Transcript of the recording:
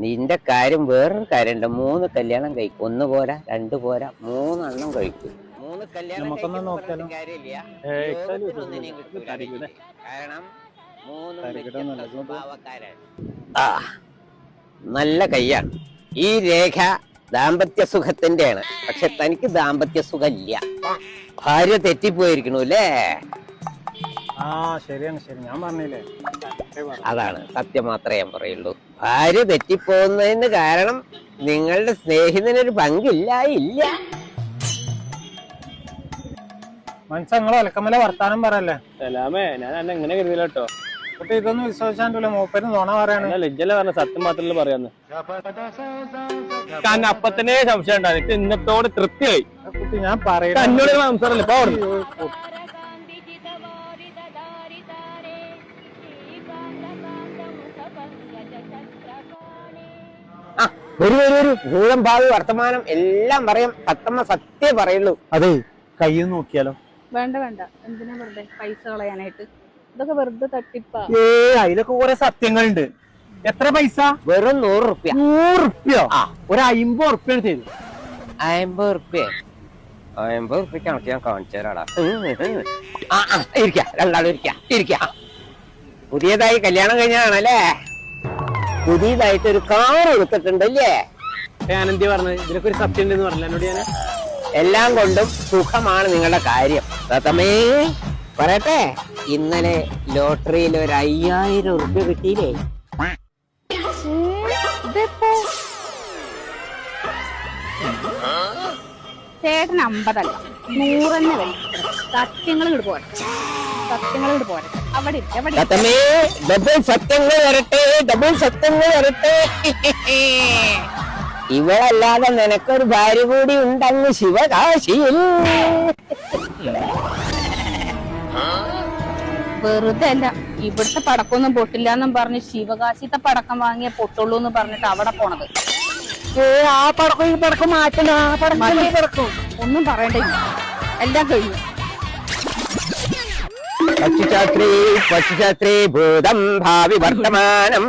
നിന്റെ കാര്യം വേറൊരു കാര്യമുണ്ട്. 3 കല്യാണം കഴിക്കും. 1 പോരാ, 2 പോരാ, 3 എണ്ണം കഴിക്കും. 3 കല്യാണം കാര്യമില്ല. കാരണം 3 സ്വഭാവക്കാരാണ്. നല്ല കയ്യാണ്. ഈ രേഖ ദാമ്പത്യ സുഖത്തിന്റെയാണ്. പക്ഷെ തനിക്ക് ദാമ്പത്യ സുഖം ഇല്ല. ഭാര്യ തെറ്റിപ്പോയിരിക്കണു അല്ലേ? ശരിയാണ്, ഞാൻ പറഞ്ഞില്ലേ. അതാണ് സത്യം, മാത്രമേ ഞാൻ പറയുള്ളൂ. ഭാര്യ തെറ്റിപ്പോകുന്നതിന് കാരണം നിങ്ങളുടെ സ്നേഹിതനൊരു പങ്കില്ല. മനസ്സങ്ങളെ അലക്കമല വർത്താനം പറയല്ലേ. സലാമേ, ഞാൻ എന്നെ എങ്ങനെ കരുതില്ല കേട്ടോ. കുട്ടി ഇതൊന്നും വിശ്വസിച്ചാണ്ടല്ലോ. മൂപ്പര് നുണ പറയാണ്. ലജ്ജല പറഞ്ഞ സത്യം മാത്രമല്ല പറയാന്ന്. കാരണം അപ്പത്തന്നെ സംശയം ഉണ്ടാവും. എനിക്ക് ഇന്നത്തോടെ തൃപ്തിയായി. കുട്ടി ഞാൻ പറയുന്നത് എന്നോട് സംസാരല്ലേ. ഇപ്പൊ ഒരു ഭൂതം ഭാവി വർത്തമാനം എല്ലാം പറയും. സത്തമ്മ സത്യം പറയുള്ളൂ. അതെ, കയ്യിൽ നോക്കിയാലോ? വേണ്ട, എന്തിനാ വെറുതെ പൈസ കളയാനായിട്ട്? ഇതൊക്കെ വെറുതെ തട്ടിപ്പാ. അതിലൊക്കെ കുറെ സത്യങ്ങളുണ്ട്. എത്ര പൈസ? വെറും 100 റുപ്യ. 100 റുപ്യ? ഒരു 50 റുപ്യ തരും. 50 റുപ്യ? 50 റുപ്യക്ക് കണക്ക് ഞാൻ കാണിച്ചു തരാടാ. രണ്ടാളും ഇരിക്ക. പുതിയതായി കല്യാണം കഴിഞ്ഞാണല്ലേ? പുതിയതായിട്ട് ഒരു കാർ എടുത്തിട്ടുണ്ടല്ലേ? ഞാനെന്തി പറഞ്ഞത്? ഇതിലൊക്കെ ഒരു സത്യം ഉണ്ടെന്ന് പറഞ്ഞില്ല എന്നോട് ഞാൻ. എല്ലാം കൊണ്ടും സുഖമാണ് നിങ്ങളുടെ കാര്യം. തത്തമ്മേ പറയട്ടെ, ഇന്നലെ ലോട്ടറിയിൽ ഒരു 5000 റുപ്യ കിട്ടിയില്ലേ? ചേട്ടൻ 50 അല്ല 100 തന്നെ വരും. സത്യങ്ങൾ ഇങ്ങോട്ട് പോരെ. അവിടെ തത്തമ്മേ, ഡബിൾ സത്യങ്ങൾ വരട്ടെ. ഇവളല്ലാതെ നിനക്കൊരു ഭാര്യ കൂടി ഉണ്ടങ്ങ് ശിവകാശിയിൽ. വെറുതെ അല്ല, ഇവിടുത്തെ പടക്കമൊന്നും പൊട്ടില്ല എന്നും പറഞ്ഞ് ശിവകാശിത്തെ പടക്കം വാങ്ങിയ പൊട്ടുള്ളൂ എന്ന് പറഞ്ഞിട്ട് അവിടെ പോണത്. ആ പടക്കം ഈ പടക്കം മാറ്റണ്ട. ഒന്നും പറയണ്ടില്ല, എല്ലാം കഴിഞ്ഞു. പക്ഷിശാസ്ത്രീ ഭൂതം ഭാവി വർത്തമാനം.